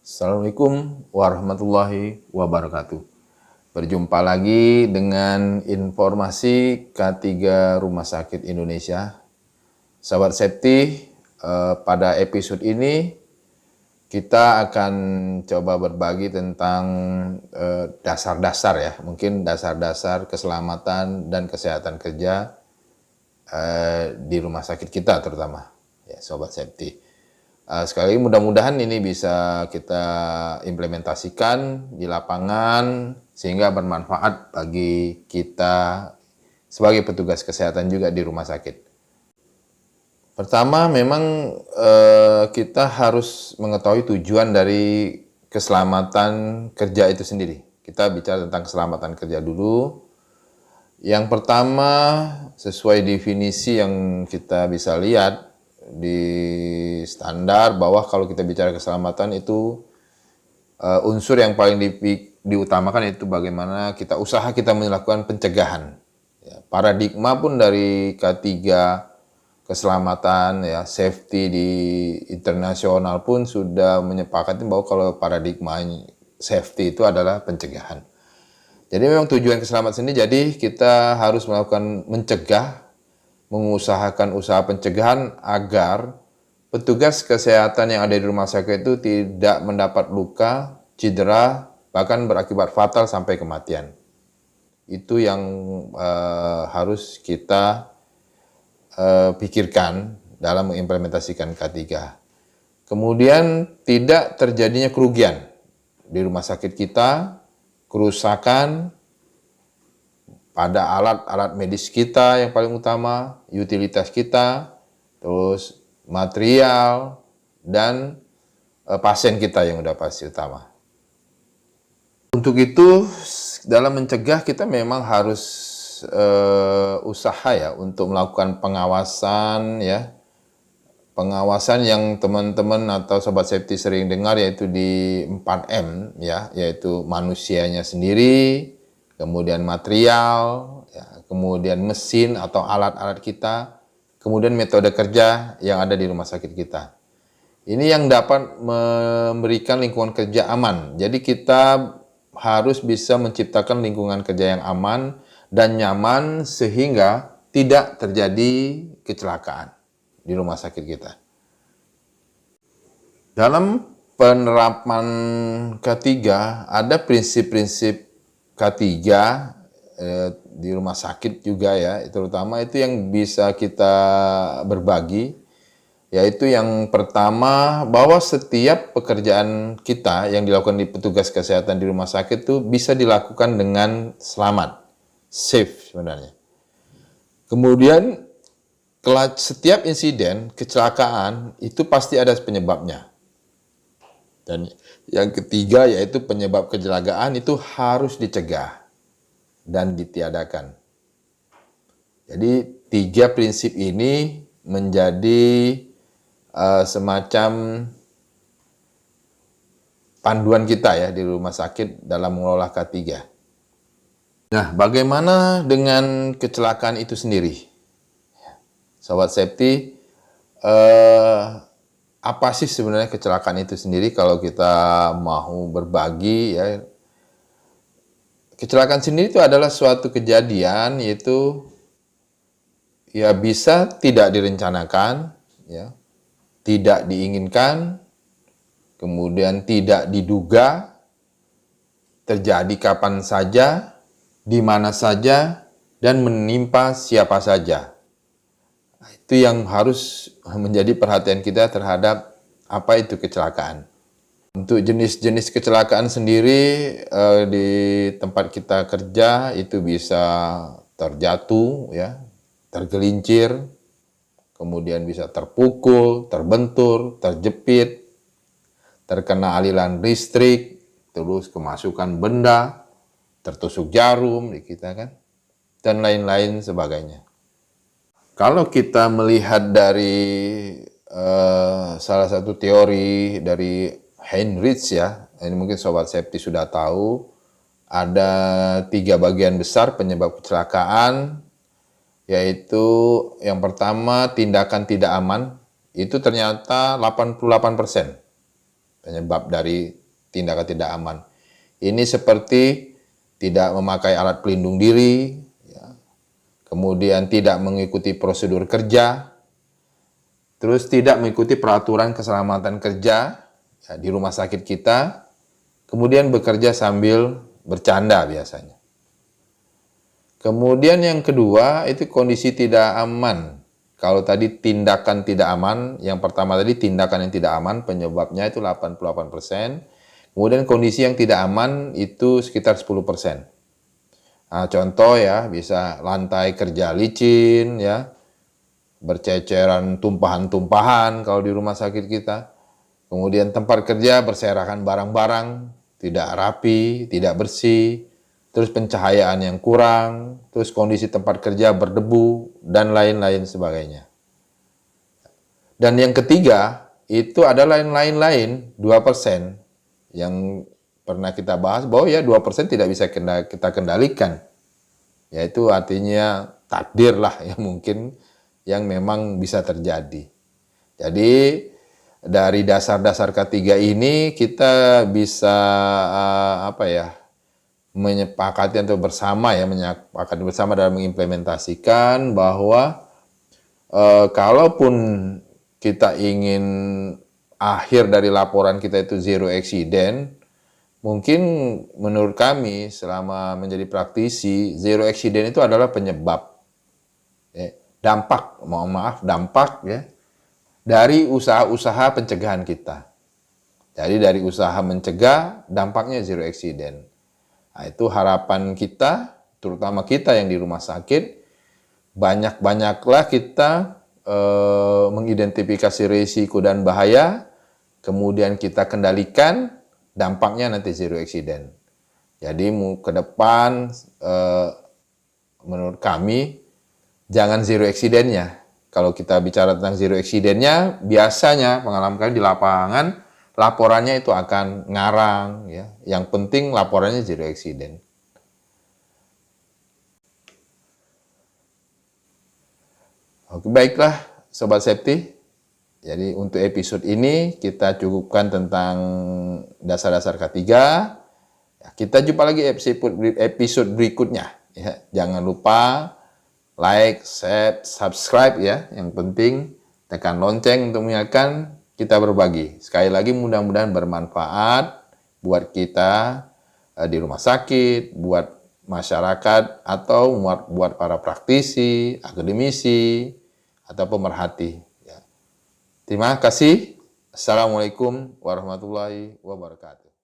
Assalamualaikum warahmatullahi wabarakatuh. Berjumpa lagi dengan informasi K3 Rumah Sakit Indonesia. Sahabat Safety, pada episode ini kita akan coba berbagi tentang dasar-dasar ya, mungkin dasar-dasar keselamatan dan kesehatan kerja di rumah sakit kita terutama, ya Sobat Safety. Sekali lagi mudah-mudahan ini bisa kita implementasikan di lapangan sehingga bermanfaat bagi kita sebagai petugas kesehatan juga di rumah sakit. Pertama, memang kita harus mengetahui tujuan dari keselamatan kerja itu sendiri. Kita bicara tentang keselamatan kerja dulu. Yang pertama, sesuai definisi yang kita bisa lihat di standar, bahwa kalau kita bicara keselamatan itu unsur yang paling diutamakan itu bagaimana kita melakukan pencegahan. Ya, paradigma pun dari K3 keselamatan ya, safety di internasional pun sudah menyepakati bahwa kalau paradigma safety itu adalah pencegahan. Jadi memang tujuan keselamatan sendiri, jadi kita harus melakukan mengusahakan usaha pencegahan agar petugas kesehatan yang ada di rumah sakit itu tidak mendapat luka, cedera, bahkan berakibat fatal sampai kematian. Itu yang harus kita pikirkan dalam mengimplementasikan K3. Kemudian tidak terjadinya kerugian di rumah sakit kita, kerusakan pada alat-alat medis kita yang paling utama, utilitas kita, terus material, dan pasien kita yang udah pasti utama. Untuk itu, dalam mencegah kita memang harus usaha ya untuk melakukan pengawasan ya. Pengawasan yang teman-teman atau Sobat Safety sering dengar, yaitu di 4M ya, yaitu manusianya sendiri, kemudian material, ya, kemudian mesin atau alat-alat kita, kemudian metode kerja yang ada di rumah sakit kita. Ini yang dapat memberikan lingkungan kerja aman. Jadi kita harus bisa menciptakan lingkungan kerja yang aman dan nyaman sehingga tidak terjadi kecelakaan di rumah sakit kita. Dalam penerapan K3 ada prinsip-prinsip K3 di rumah sakit juga ya, terutama itu yang bisa kita berbagi, yaitu yang pertama, bahwa setiap pekerjaan kita yang dilakukan di petugas kesehatan di rumah sakit itu bisa dilakukan dengan selamat, safe sebenarnya. Kemudian setiap insiden kecelakaan itu pasti ada penyebabnya. Dan yang ketiga, yaitu penyebab kecelakaan itu harus dicegah dan ditiadakan. Jadi 3 prinsip ini menjadi semacam panduan kita ya di rumah sakit dalam mengelola K3. Nah, bagaimana dengan kecelakaan itu sendiri? Sobat Safety, apa sih sebenarnya kecelakaan itu sendiri kalau kita mau berbagi ya? Kecelakaan sendiri itu adalah suatu kejadian, yaitu ya bisa tidak direncanakan, ya, tidak diinginkan, kemudian tidak diduga, terjadi kapan saja, di mana saja, dan menimpa siapa saja. Itu yang harus menjadi perhatian kita terhadap apa itu kecelakaan. Untuk jenis-jenis kecelakaan sendiri di tempat kita kerja itu bisa terjatuh, ya, tergelincir, kemudian bisa terpukul, terbentur, terjepit, terkena aliran listrik, terus kemasukan benda, tertusuk jarum di kita kan, dan lain-lain sebagainya. Kalau kita melihat dari salah satu teori dari Heinrich ya, ini mungkin Sobat Safety sudah tahu, ada 3 bagian besar penyebab kecelakaan. yaitu yang pertama tindakan tidak aman, itu ternyata 88% penyebab dari tindakan tidak aman. Ini seperti tidak memakai alat pelindung diri, ya, kemudian tidak mengikuti prosedur kerja, terus tidak mengikuti peraturan keselamatan kerja ya, di rumah sakit kita, kemudian bekerja sambil bercanda biasanya. Kemudian yang kedua itu kondisi tidak aman. Kalau tadi tindakan tidak aman, yang pertama tadi tindakan yang tidak aman, penyebabnya itu 88%. Kemudian kondisi yang tidak aman itu sekitar 10%. Nah, contoh ya, bisa lantai kerja licin, ya, berceceran tumpahan-tumpahan kalau di rumah sakit kita. Kemudian tempat kerja berserakan barang-barang, tidak rapi, tidak bersih, terus pencahayaan yang kurang, terus kondisi tempat kerja berdebu, dan lain-lain sebagainya. Dan yang ketiga, itu adalah lain-lain, 2%, yang pernah kita bahas bahwa ya 2% tidak bisa kita kendalikan. Yaitu artinya takdir lah ya mungkin yang memang bisa terjadi. Jadi dari dasar-dasar ketiga ini kita bisa menyepakati atau bersama ya menyepakati bersama dalam mengimplementasikan bahwa kalaupun kita ingin akhir dari laporan kita itu zero accident, mungkin menurut kami selama menjadi praktisi, zero accident itu adalah penyebab, ya, dampak ya, dari usaha-usaha pencegahan kita. Jadi dari usaha mencegah, dampaknya zero accident. Nah, itu harapan kita, terutama kita yang di rumah sakit, banyak-banyaklah kita mengidentifikasi risiko dan bahaya, kemudian kita kendalikan, dampaknya nanti zero accident. Jadi ke depan menurut kami jangan zero accident-nya. Kalau kita bicara tentang zero accident-nya, biasanya pengalaman kami di lapangan laporannya itu akan ngarang ya. Yang penting laporannya zero accident. Oke, baiklah Sobat Safety. Jadi untuk episode ini kita cukupkan tentang dasar-dasar ketiga. Ya, kita jumpa lagi episode berikutnya. Ya, jangan lupa like, share, subscribe ya. Yang penting tekan lonceng untuk mengingatkan kita berbagi. Sekali lagi mudah-mudahan bermanfaat buat kita di rumah sakit, buat masyarakat, atau buat para praktisi, akademisi, atau pemerhati. Ya. Terima kasih. Assalamualaikum warahmatullahi wabarakatuh.